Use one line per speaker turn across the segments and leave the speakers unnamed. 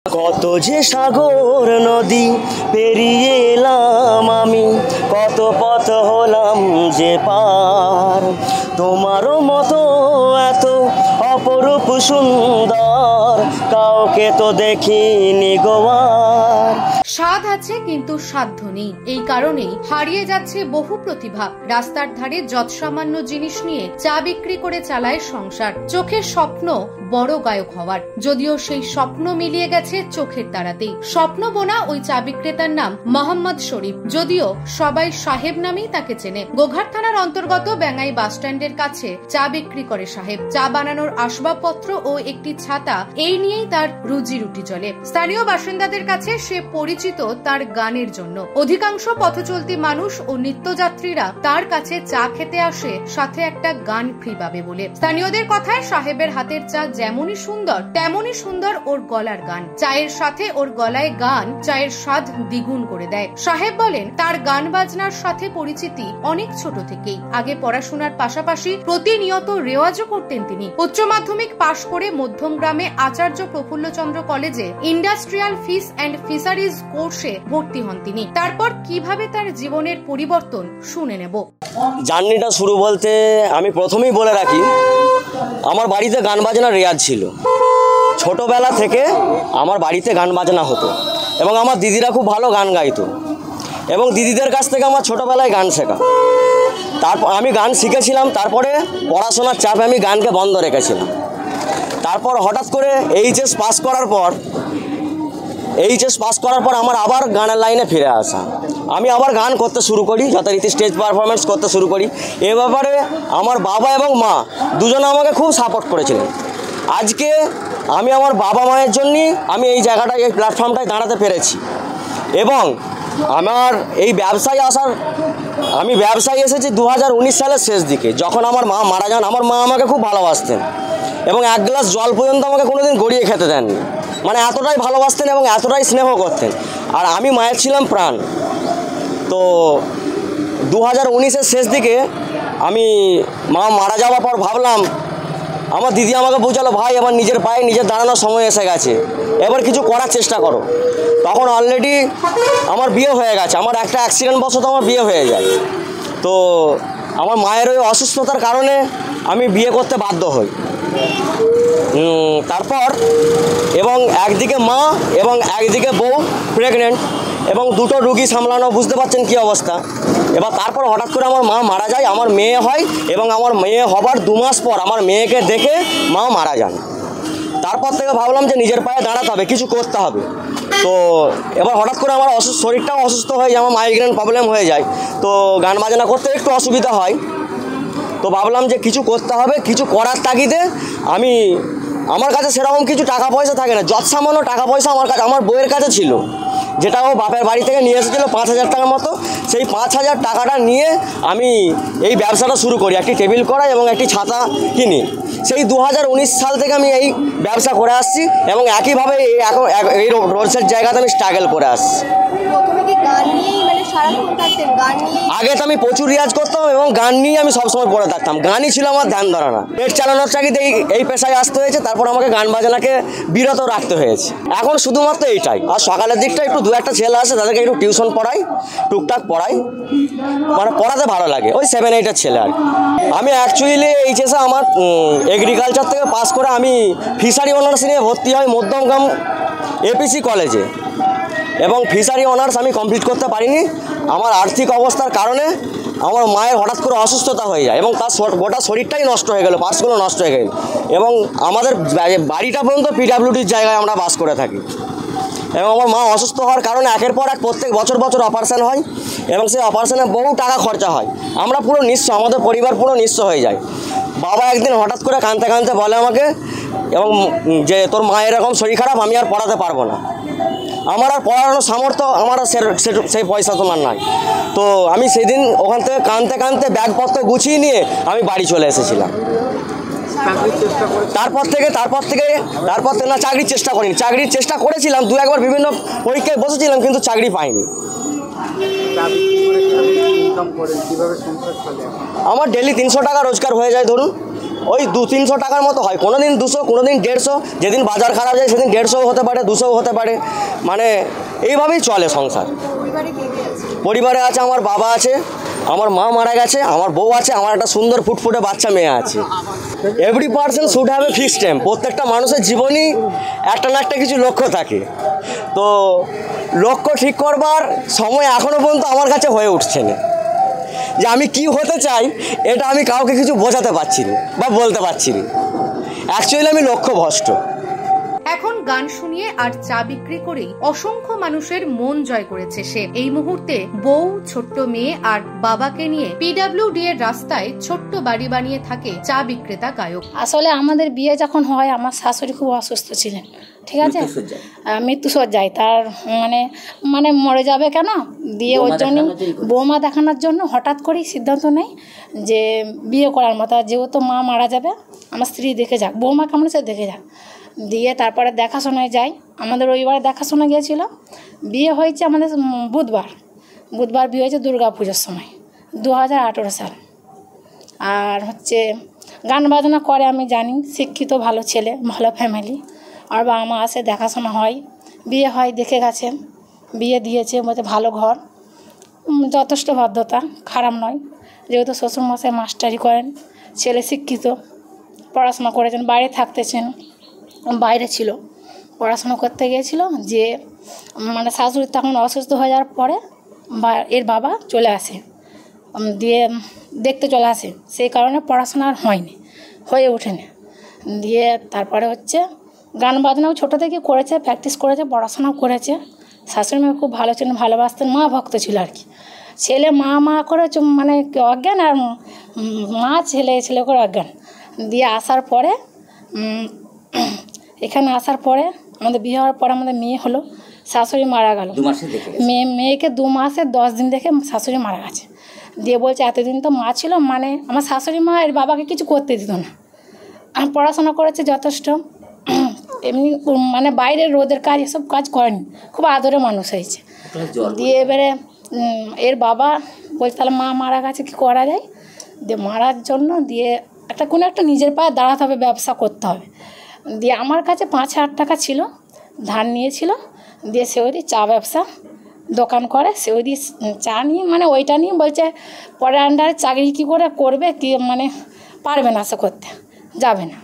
কত যে সাগর নদী পেরিয়ে এলাম আমি, কত পথ হলাম যে পার। তোমারও মতো এত অপরূপ সুন্দর কাউকে তো দেখিনি গোয়ার।
স্বাদ আছে কিন্তু সাধ্য নেই, এই কারণেই হারিয়ে যাচ্ছে বহু প্রতিভা। রাস্তার ধারে যৎসামান্য জিনিস নিয়ে চা বিক্রি করে চালায় সংসার। চোখের স্বপ্ন বড় গায়ক হওয়ার, যদিও সেই স্বপ্ন মিলিয়ে গেছে চোখের তারাতেই। স্বপ্ন বোনা ওই চা বিক্রেতার নাম মোহাম্মদ শরীফ, যদিও সবাই সাহেব নামেই তাকে চেনে। গোঘাট থানার অন্তর্গত বেঙ্গাই বাস স্ট্যান্ডের কাছে চা বিক্রি করে সাহেব। চা বানানোর আসবাবপত্র ও একটি ছাতা, এই নিয়েই তার রুজি রুটি চলে। স্থানীয় বাসিন্দাদের কাছে সে পরিচিত তার গানের জন্য। অধিকাংশ পথচলতি মানুষ ও নিত্যযাত্রীরা তার কাছে চা খেতে আসে, সাথে একটা গান ফ্রি পাবে বলে। স্থানীয়দের কথায় সাহেবের হাতের চা যেমনই সুন্দর, তেমনই সুন্দর ওর গলার গান। চায়ের সাথে ওর গলায় গান চায়ের স্বাদ দ্বিগুণ করে দেয়। সাহেব বলেন, তার গান বাজনার সাথে পরিচিতি অনেক ছোট থেকেই। আগে পড়াশোনার পাশাপাশি প্রতিনিয়ত রেওয়াজও করতেন তিনি। উচ্চ মাধ্যমিক পাশ করে মধ্যমগ্রামে আচার্য প্রফুল্লচন্দ্র কলেজে ইন্ডাস্ট্রিয়াল ফিশ অ্যান্ড ফিশারিজ কোর্সে ভর্তি হন তিনি। তারপর কিভাবে তার জীবনের পরিবর্তন শুনে নেব।
জার্নিটা শুরু বলতে আমি প্রথমেই বলে রাখি, আমার বাড়িতে গান বাজনার রেয়াজ ছিল। ছোটবেলা থেকে আমার বাড়িতে গান বাজনা হতো এবং আমার দিদিরা খুব ভালো গান গাইতো এবং দিদিদের কাছ থেকে আমার ছোটোবেলায় গান শেখা। তারপর আমি গান শিখেছিলাম, তারপরে পড়াশোনার চাপে আমি গানকে বন্ধ রেখেছিলাম। তারপর হঠাৎ করে এইচএস পাস করার পর আমার আবার গানের লাইনে ফিরে আসা। আমি আবার গান করতে শুরু করি, যথারীতি স্টেজ পারফরমেন্স করতে শুরু করি। এ ব্যাপারে আমার বাবা এবং মা দুজনে আমাকে খুব সাপোর্ট করেছিলেন। আজকে আমি আমার বাবা মায়ের জন্যই আমি এই জায়গাটায়, এই প্ল্যাটফর্মটায় দাঁড়াতে পেরেছি। এবং আমার এই আমি ব্যবসায় এসেছি 2019 সালের শেষ দিকে, যখন আমার মা মারা যান। আমার মা আমাকে খুব ভালোবাসতেন এবং এক গ্লাস জল পর্যন্ত আমাকে কোনোদিন গড়িয়ে খেতে দেননি। মানে এতটাই ভালোবাসতেন এবং এতটাই স্নেহ করতেন, আর আমি মায়ের ছিলাম প্রাণ। তো 2019-এর শেষ দিকে আমি মা মারা যাওয়ার পর ভাবলাম, আমার দিদি আমাকে বোঝালো, ভাই এবার নিজের পায়ে নিজের দাঁড়ানোর সময় এসে গেছে, এবার কিছু করার চেষ্টা করো। তখন অলরেডি আমার বিয়ে হয়ে গেছে, আমার একটা অ্যাক্সিডেন্ট বশত আমার বিয়ে হয়ে যায়। তো আমার মায়ের ওই অসুস্থতার কারণে আমি বিয়ে করতে বাধ্য হই। তারপর এবং একদিকে মা এবং একদিকে বউ প্রেগনেন্ট এবং দুটো রুগী সামলানো, বুঝতে পারছেন কী অবস্থা। এবার তারপর হঠাৎ করে আমার মা মারা যায়, আমার মেয়ে হয় এবং আমার মেয়ে হবার 2 মাস পর আমার মেয়েকে দেখে মা মারা যান। তারপর থেকে ভাবলাম যে নিজের পায়ে দাঁড়াতে হবে, কিছু করতে হবে। তো এবার হঠাৎ করে আমার শরীরটাও অসুস্থ হয়ে যায়, আমার মাইগ্রেন প্রবলেম হয়ে যায়। তো গান বাজনা করতে একটু অসুবিধা হয়। তো ভাবলাম যে কিছু করতে হবে, কিছু করার তাগিদে আমার কাছে সেরকম কিছু টাকা পয়সা থাকে না, যৎসামান্য টাকা পয়সা আমার বউয়ের কাছে ছিল, যেটা ও বাপের বাড়ি থেকে নিয়ে এসেছিলো 5,000 টাকার মতো। সেই 5,000 টাকাটা নিয়ে আমি এই ব্যবসাটা শুরু করি, একটি টেবিল করাই এবং একটি ছাতা কিনি। সেই 2019 সাল থেকে আমি এই ব্যবসা করে আসছি এবং একইভাবে এই রোডসের জায়গাতে আমি স্ট্রাগল করে আসছি। আগে তো আমি প্রচুর রিয়াজ করতাম এবং গান নিয়ে আমি সবসময় পড়ে থাকতাম, গানই ছিল আমার ধ্যান ধারণা। পেট চালানোর চাকরিতে এই পেশায় আসতে হয়েছে, তারপর আমাকে গান বাজনাকে বিরত রাখতে হয়েছে। এখন শুধুমাত্র এইটাই। আর সকালের দিকটা একটু 2-1টা ছেলে আসে, তাদেরকে একটু টিউশন পড়াই, টুকটাক পড়াই, মানে পড়াতে ভালো লাগে। ওই 7-8-এর ছেলে আর। আমি অ্যাকচুয়ালি এইচএসে আমার এগ্রিকালচার থেকে পাস করে আমি ফিশারি অনার্স নিয়ে ভর্তি হই মধ্যমগ্রাম এপিসি কলেজে, এবং ফিশারি অনার্স আমি কমপ্লিট করতে পারিনি। আমার আর্থিক অবস্থার কারণে আমার মায়ের হঠাৎ করে অসুস্থতা হয়ে যায় এবং তার গোটা শরীরটাই নষ্ট হয়ে গেল, পার্টসগুলো নষ্ট হয়ে গেল। এবং আমাদের বাড়িটা পর্যন্ত পিডাব্লিউডির জায়গায় আমরা বাস করে থাকি। এবং আমার মা অসুস্থ হওয়ার কারণে একের পর এক প্রত্যেক বছর অপারেশন হয় এবং সেই অপারেশনে বহু টাকা খরচা হয়। আমরা পুরো নিঃস্ব, আমাদের পরিবার পুরো নিঃস্ব হয়ে যায়। বাবা একদিন হঠাৎ করে কাঁদতে কাঁদতে বলে আমাকে, এবং যে তোর মা এরকম শরীর খারাপ, আমি আর পড়াতে পারবো না, আমার আর পড়ানোর সামর্থ্য আমার আর সেই পয়সা তোমার নাই। তো আমি সেদিন ওখান থেকে কাঁদতে কাঁদতে ব্যাগপত্র গুছিয়ে নিয়ে আমি বাড়ি চলে এসেছিলাম। তারপর থেকে না, চাকরির চেষ্টা করিনি। চাকরির চেষ্টা করেছিলাম, 2-1বার বিভিন্ন পরীক্ষায় বসেছিলাম, কিন্তু চাকরি পাইনি। আমার ডেলি 300 টাকা রোজগার হয়ে যায় ধরুন। ওই 200-300 টাকার মতো হয়, কোনো দিন 200, কোনো দিন 150, যেদিন বাজার খারাপ যায় সেদিন 150 হতে পারে, 200 হতে পারে, মানে এইভাবেই চলে সংসার। পরিবারে আছে আমার বাবা আছে, আমার মা মারা গেছে, আমার বউ আছে, আমার একটা সুন্দর ফুটফুটে বাচ্চা মেয়ে আছে। Every person should have a fixed time. প্রত্যেকটা মানুষের জীবনই একটা না একটা কিছু লক্ষ্য থাকে, তো লক্ষ্য ঠিক করবার সময় এখনও পর্যন্ত আমার কাছে হয়ে উঠছে না। যে আমি কি হতে চাই এটা আমি কাউকে কিছু বোঝাতে পারছি না বা বলতে পারছি না। অ্যাকচুয়ালি আমি লক্ষ্যভ্রষ্ট।
এখন গান শুনিয়ে আর চা বিক্রি করেই অসংখ্য মানুষের মন জয় করেছে সে। এই মুহূর্তে বউ, ছোট্ট মেয়ে আর বাবাকে নিয়ে পিডব্লিউডি এর রাস্তায় ছোট্ট বাড়ি বানিয়ে থাকে চা বিক্রেতা গায়ক।
আসলে আমাদের বিয়ে যখন হয় আমার শাশুড়ি খুব অসুস্থ ছিলেন, ঠিক আছে, মৃত্যুসজ্জায়। তার মানে মরে যাবে কেন দিয়ে ওর জন্য বৌমা দেখানোর জন্য হঠাৎ করেই সিদ্ধান্ত নেই যে বিয়ে করার মতো, যেহেতু মা মারা যাবে আমার স্ত্রী দেখে যাক, বৌমা কেমন সে দেখে যাক। দিয়ে তারপরে দেখাশোনায় যাই, আমাদের রবিবারে দেখাশোনা গিয়েছিল। বিয়ে হয়েছে আমাদের বুধবার বিয়ে হয়েছে দুর্গা পুজোর সময় 2018 সাল। আর গান বাজনা করে, আমি জানি শিক্ষিত ভালো ছেলে, ভালো ফ্যামিলি। আর বাবা মা আসে, দেখাশোনা হয়, বিয়ে হয়, দেখে গেছেন, বিয়ে দিয়েছে, বলতে ভালো ঘর, যথেষ্ট ভদ্রতা, খারাপ নয়। যেহেতু শ্বশুরমশাই মাস্টারি করেন, ছেলে শিক্ষিত, পড়াশোনা করেছেন, বাইরে থাকতেছেন, বাইরে ছিল, পড়াশোনা করতে গিয়েছিল। যে শাশুড়ি তখন অসুস্থ হয়ে যাওয়ার পরে এর বাবা চলে আসে, দিয়ে দেখতে চলে আসে, সেই কারণে পড়াশোনা আর হয়ে ওঠেনি। দিয়ে তারপরে গান বাজনাও ছোটো থেকে করেছে, প্র্যাকটিস করেছে, পড়াশোনাও করেছে। শাশুড়ি মেয়ে খুব ভালো ছিলেন, ভালোবাসতেন, মা ভক্ত ছিল আর কি। ছেলে মা করে অজ্ঞান, আর মা ছেলে করে অজ্ঞান। দিয়ে আসার পরে এখানে আসার পরে আমাদের বিয়ে হওয়ার পরে আমাদের মেয়ে হলো, শাশুড়ি মারা গেল। মেয়েকে 2 মাসে 10 দিন দেখে শাশুড়ি মারা গেছে। দিয়ে বলছে এতদিন তো মা ছিল, আমার শাশুড়ি মা এর বাবাকে কিছু করতে দিত না। পড়াশোনা করেছে যথেষ্ট, এমনি বাইরের রোদের কাজ এসব কাজ করেনি, খুব আদরে মানুষ হয়েছে। দিয়ে এবারে এর বাবা বলছে তাহলে মা মারা গেছে কী করা যায়। দিয়ে মারার জন্য দিয়ে কোনো একটা নিজের পায়ে দাঁড়াতে হবে, ব্যবসা করতে হবে। দিয়ে আমার কাছে 5,000 টাকা ছিল, ধার নিয়েছিল। দিয়ে সে ওই চা ব্যবসা দোকান করে, সে ওই চা নিয়ে ওইটা নিয়ে বলছে পরে আন্ডারে চাকরি কী করে করবে, কি পারবে না, সে করতে যাবে না।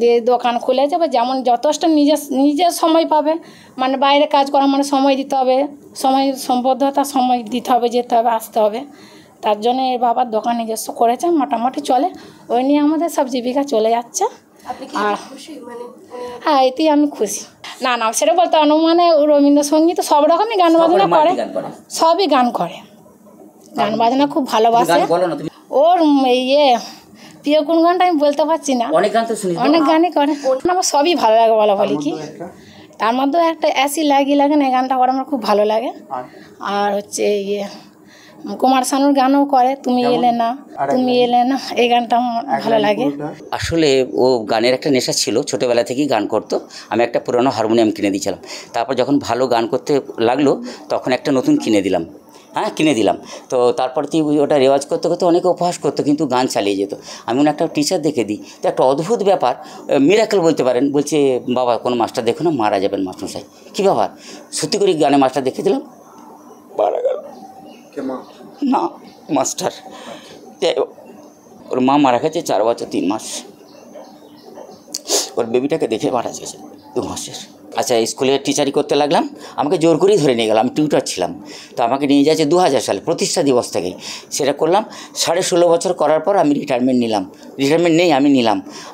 দিয়ে দোকান খুলে যাবে, যেমন যথেষ্ট নিজের সময় পাবে, বাইরে কাজ করা সময় দিতে হবে, সম্বদ্ধতা সময় দিতে হবে, যেতে হবে, আসতে হবে। তার জন্য এর বাবার দোকান নিজস্ব করেছে, মোটামুটি চলে, ওই নিয়ে আমাদের সব জীবিকা চলে যাচ্ছে। আর হ্যাঁ, এতেই আমি খুশি। না সেটা বলতে রবীন্দ্রসঙ্গীত সব রকমই গান বাজনা করে, সবই গান করে, গান বাজনা খুব ভালোবাসে। ওর প্রিয় কোন গানটা আমি বলতে পারছি না, অনেক গানই করে, আমার সবই ভালো লাগে বলা বলি কি। তার মধ্যে একটা অ্যাসি লাগে এই গানটা করে আমার খুব ভালো লাগে। আর কুমার শানুর গানও করে, তুমি এলে না এই গানটা ভালো লাগে।
আসলে ও গানের একটা নেশা ছিল, ছোটোবেলা থেকেই গান করতো। আমি একটা পুরনো হারমোনিয়াম কিনে দিয়েছিলাম, তারপর যখন ভালো গান করতে লাগলো তখন একটা নতুন কিনে দিলাম। তো তারপর ওটা রেওয়াজ করতে করতে অনেকে উপহাস করতো, কিন্তু গান চালিয়ে যেত। আমি একটা টিচার দেখে দিই, তো একটা অদ্ভুত ব্যাপার, মিরাকেল বলতে পারেন। বলছে বাবা কোনো মাস্টার দেখো না, মারা যাবেন মাস্টারমশাই। কী ব্যাপার, সত্যি করে গানে মাস্টার দেখে দিলাম, মারা গেল না মাস্টার। ওর মা মারা গেছে 4 বছর 3 মাস, ওর বেবিটাকে দেখে মারা গেছে 2 মাসের। আচ্ছা, স্কুলে টিচারি করতে লাগলাম, আমাকে জোর করেই ধরে নিয়ে গেল, আমি টিউটার ছিলাম। তো আমাকে নিয়ে যাচ্ছে 2000 সালে প্রতিষ্ঠা দিবস থেকেই, সেটা করলাম। 16.5 বছর করার পর আমি রিটায়ারমেন্ট নেই,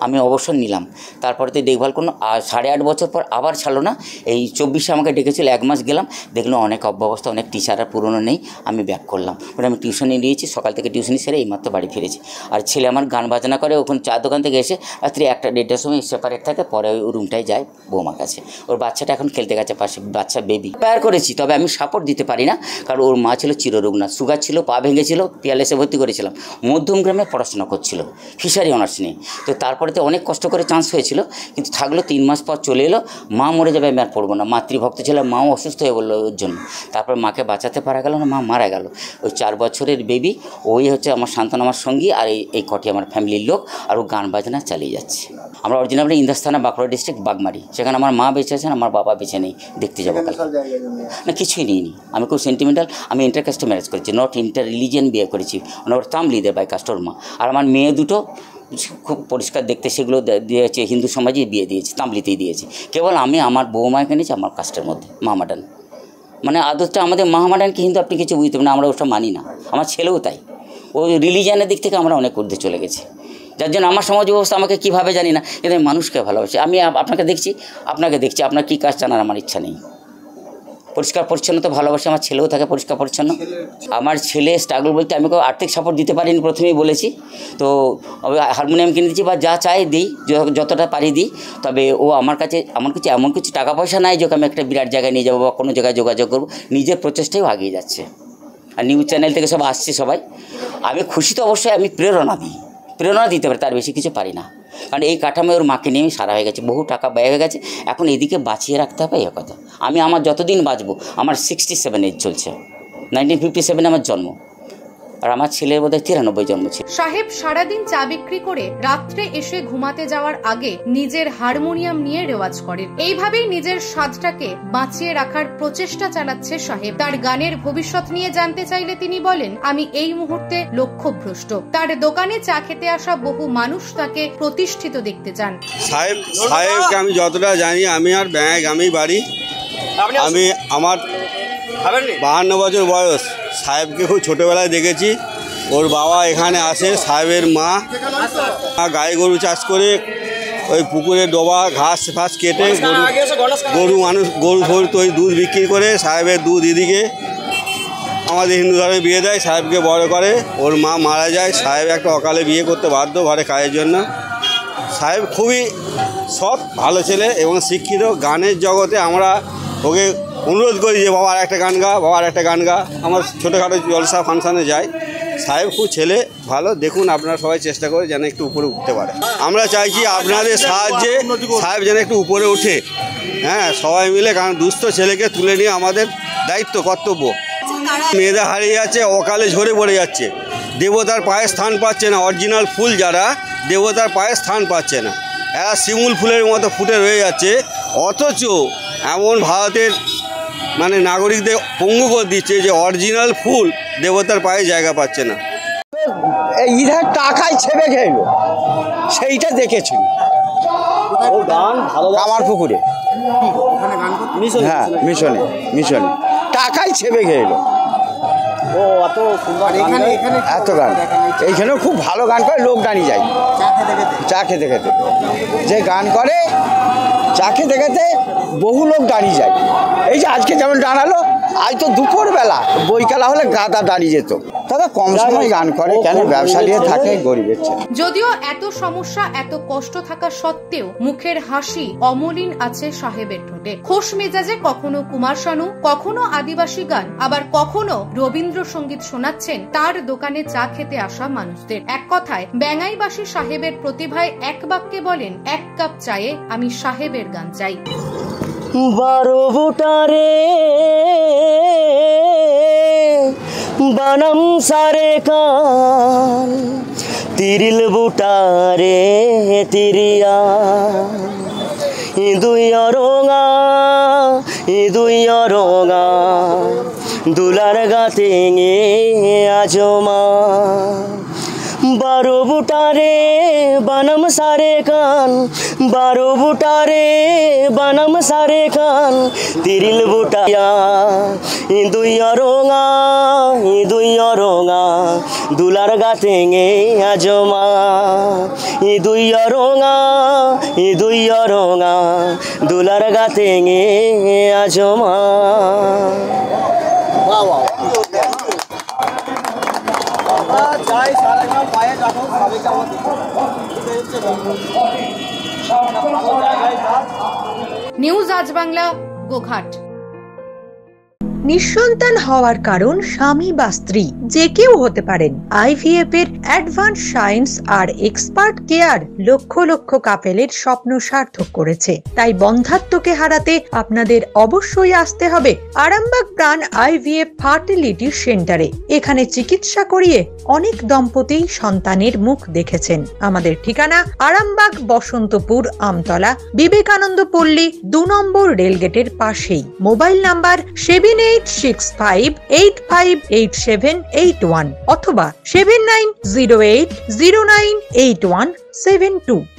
আমি অবসর নিলাম। তারপরে দেখভাল করলাম, আর 8.5 বছর পর আবার ছাড়লো না। এই 24-এ আমাকে ডেকেছিল, 1 মাস গেলাম, দেখলাম অনেক অব্যবস্থা, অনেক টিচার আর পুরনো নেই, আমি ব্যাক করলাম। আমি টিউশনি নিয়েছি, সকাল থেকে টিউশনি সেরে এইমাত্র বাড়ি ফিরেছি। আর ছেলে আমার গান বাজনা করে, ওখানে চা দোকান থেকে এসে রাত্রি 1টা 1:30টার সময় সেপারেট থাকে, পরে ওই রুমটায় যায় বৌমার কাছে। ওর ওর বাচ্চাটা এখন খেলতে গেছে পাশে, বাচ্চা বেবি প্যার করেছি, তবে আমি সাপোর্ট দিতে পারি না, কারণ ওর মা ছিল চিররোগনা, সুগার ছিল, পা ভেঙেছিল, পিয়ালেসে ভর্তি করেছিলাম, মধ্যম গ্রামে পড়াশোনা করছিল ফিশারি অনার্স নিয়ে। তো তারপরে তো অনেক কষ্ট করে চান্স হয়েছিল, কিন্তু থাকলো 3 মাস পর চলে এলো, মা মরে যাবে আমি আর পড়বো না, মাতৃভক্ত ছিল, মাও অসুস্থ হয়ে বললো ওর জন্য। তারপর মাকে বাঁচাতে পারা গেল না, মা মারা গেল। ওই 4 বছরের বেবি, ওই হচ্ছে আমার সান্তান, আমার সঙ্গী, আর এই কটি আমার ফ্যামিলির লোক, আর ও গান বাজনা চালিয়ে যাচ্ছে। আমরা অরিজিনালি ইন্দাস থানা, বাঁকুড়া ডিস্ট্রিক্ট, বাগমারি, সেখানে আমার মা বেঁচে আছেন, আমার বাবা বেঁচে নেই, দেখতে যাবো কাল। না কিছুই নিইনি, আমি খুব সেন্টিমেন্টাল, আমি ইন্টারকাস্টে ম্যারেজ করেছি, নট ইন্টার রিলিজিয়ান বিয়ে করেছি, মানে ওর তামলিদের বাই কাস্টর মা। আর আমার মেয়ে দুটো খুব পরিষ্কার দেখতে, সেগুলো দিয়েছে হিন্দু সমাজে বিয়ে দিয়েছে, তামলিতেই দিয়েছে। কেবল আমি আমার বৌমাকে নিয়েছি আমার কাস্টের মধ্যে, মামাডান, মানে আদতটা আমাদের মহামাডানকে কিন্তু আপনি কিছু বুঝতে পারেন না, আমরা ওটা মানি না, আমার ছেলেও তাই। ওই রিলিজিয়ানের দিক থেকে আমরা অনেক ঊর্ধ্বে চলে গেছি, যার জন্য আমার সমাজ ব্যবস্থা আমাকে কীভাবে জানি না, কিন্তু আমি মানুষকে ভালোবাসি। আমি আপনাকে দেখছি, আপনার কী কাজ জানার আমার ইচ্ছা নেই। পরিষ্কার পরিচ্ছন্নতা ভালোবাসি, আমার ছেলেও থাকে পরিষ্কার পরিচ্ছন্ন। আমার ছেলে স্ট্রাগল বলতে আমি আর্থিক সাপোর্ট দিতে পারিনি, প্রথমেই বলেছি, তো হারমোনিয়াম কিনে দিচ্ছি বা যা চাই দিই, যতটা পারি দিই। তবে ও আমার কাছে এমন কিছু টাকা পয়সা নাই যে আমি একটা বিরাট জায়গায় নিয়ে যাবো বা কোনো জায়গায় যোগাযোগ করবো, নিজের প্রচেষ্টাও আগিয়ে যাচ্ছে। আর নিউজ চ্যানেল থেকে সব আসছে সবাই, আমি খুশি তো অবশ্যই, আমি প্রেরণা দিতে পারি, তার বেশি কিছু পারি না, কারণ এই কাঠামো ওর মাকে নিয়ে সারা হয়ে গেছে, বহু টাকা ব্যয় হয়ে গেছে, এখন এদিকে বাঁচিয়ে রাখতে হবে, এই কথা। আমার যতদিন বাঁচবো, আমার 67 এজ চলছে, 1957 আমার জন্ম, আর আমার ছেলের বোধহয় 93 জন্ম ছিল।
সাহেব সারাদিন চা বিক্রি করে রাত্রে এসে ঘুমাতে যাওয়ার আগে নিজের হারমোনিয়াম নিয়ে রেওয়াজ করেন। এইভাবেই নিজের স্বাদটাকে বাঁচিয়ে রাখার প্রচেষ্টা চালাচ্ছে সাহেব। তার গানের ভবিষ্যৎ নিয়ে জানতে চাইলে তিনি বলেন, আমি এই মুহূর্তে লক্ষ্যভ্রষ্ট। তার দোকানে চা খেতে আসা বহু মানুষ তাকে প্রতিষ্ঠিত দেখতে চান।
সাহেবকে আমি যতটা জানি, আমি আর ব্যাঙাই বাড়ি, আমি আমার 52 বছর বয়স। সাহেবকে খুব ছোটোবেলায় দেখেছি, ওর বাবা এখানে আসে, সাহেবের মা গায়ে গরু চাষ করে ওই পুকুরে ডোবা ঘাস ফাস কেটে গরু ফরু দুধ বিক্রি করে সাহেবের দুধ দিদিকে আমাদের হিন্দু ধর্মে বিয়ে দেয়, সাহেবকে বড় করে। ওর মা মারা যায়, সাহেব একটা অকালে বিয়ে করতে বাধ্য ঘরে কাজের জন্য। সাহেব খুবই সৎ, ভালো ছেলে এবং শিক্ষিত। গানের জগতে আমরা ওকে অনুরোধ করি যে বাবা আর একটা গান গা, বাবা আর একটা গান গা। আমার ছোটোখাটো জলসা ফাংশানে যায়। সাহেব খুব ছেলে ভালো, দেখুন আপনারা সবাই চেষ্টা করে যেন একটু উপরে উঠতে পারে। আমরা চাইছি আপনাদের সাহায্যে সাহেব যেন একটু উপরে ওঠে, হ্যাঁ সবাই মিলে, কারণ দুস্থ ছেলেকে তুলে নিয়ে আমাদের দায়িত্ব, কর্তব্য। মেয়েদের হারিয়ে যাচ্ছে, অকালে ঝরে পড়ে যাচ্ছে, দেবতার পায়ে স্থান পাচ্ছে না। অরিজিনাল ফুল যারা, দেবতার পায়ে স্থান পাচ্ছে না, এরা শিমুল ফুলের মতো ফুটে রয়ে যাচ্ছে। অথচ এমন ভারতের মানে নাগরিকদের পঙ্গু করে দিচ্ছে যে অরিজিনাল ফুল দেবতার পায়ে জায়গা পাচ্ছে না।
ইধার টাকায় ছেপে খেলো, সেইটা দেখেছি ও গান ভালো আমার পুকুরে, হ্যাঁ মিশনে টাকায় ছেপে খেলো। ও এত গান এইখানেও খুব ভালো গান করে, লোক দাঁড়িয়ে যায় চা খেতে খেতে, যে গান করে চা খেতে খেতে বহু লোক দাঁড়িয়ে যায়। এই যে আজকে যেমন দাঁড়ালো, আজ তো দুপুরবেলা বইকালা হলে গাদা দাঁড়িয়ে যেত। তবে কম সময় গান করে, কেন ব্যবসা নিয়ে থাকে গরিবের ছেলে।
যদিও এত সমস্যা, এত কষ্ট থাকা সত্ত্বেও মুখের হাসি অমলিন আছে সাহেবের ঠোঁটে। খোশ মেজাজে কখনো কুমার শানু, কখনো আদিবাসী গান, আবার কখনো রবীন্দ্রসঙ্গীত শোনাচ্ছেন তার দোকানে চা খেতে আসা মানুষদের। এক কথায় ব্যাঙাইবাসী সাহেবের প্রতিভায় এক বাক্যে বলেন, 1 কাপ চায়ে আমি সাহেবের গান চাই।
12 বুটারে বানাম সারে কান, তিরিল বুটারে তিরিয়া, দুই রঙা দুলার গাতে আজমা। 12 বুটারে বানাম সারে কান, 12 বুটারে বানাম সারে কান, তিরিল বুটায়া, দুই রঙা দুলার গাতে আজমা। দুই রঙা দুলার গাতে আজমা। যাই সারা গান পায়ে যাবো, সবাইকে আমার
নিউজ আজ বাংলা, গোঘাট।
নিঃসন্তান হওয়ার কারণ স্বামী বা স্ত্রী যে কেউ হতে পারেন। IVF এর অ্যাডভান্স সায়েন্স আর এক্সপার্ট কেয়ার লক্ষ লক্ষ কাপেলের স্বপ্ন সার্থক করেছে। তাই বন্ধাত্বকে হারাতে আপনাদের অবশ্যই আসতে হবে আরামবাগ প্রাণ IVF ফার্টিলিটি সেন্টারে। এখানে চিকিৎসা করিয়ে অনেক দম্পতি সন্তানের মুখ দেখেছেন। আমাদের ঠিকানা আরামবাগ, বসন্তপুর, আমতলা, বিবেকানন্দ পল্লী, 2 নম্বর রেলগেটের পাশেই। মোবাইল নাম্বার 7865858781 অথবা 7908098172।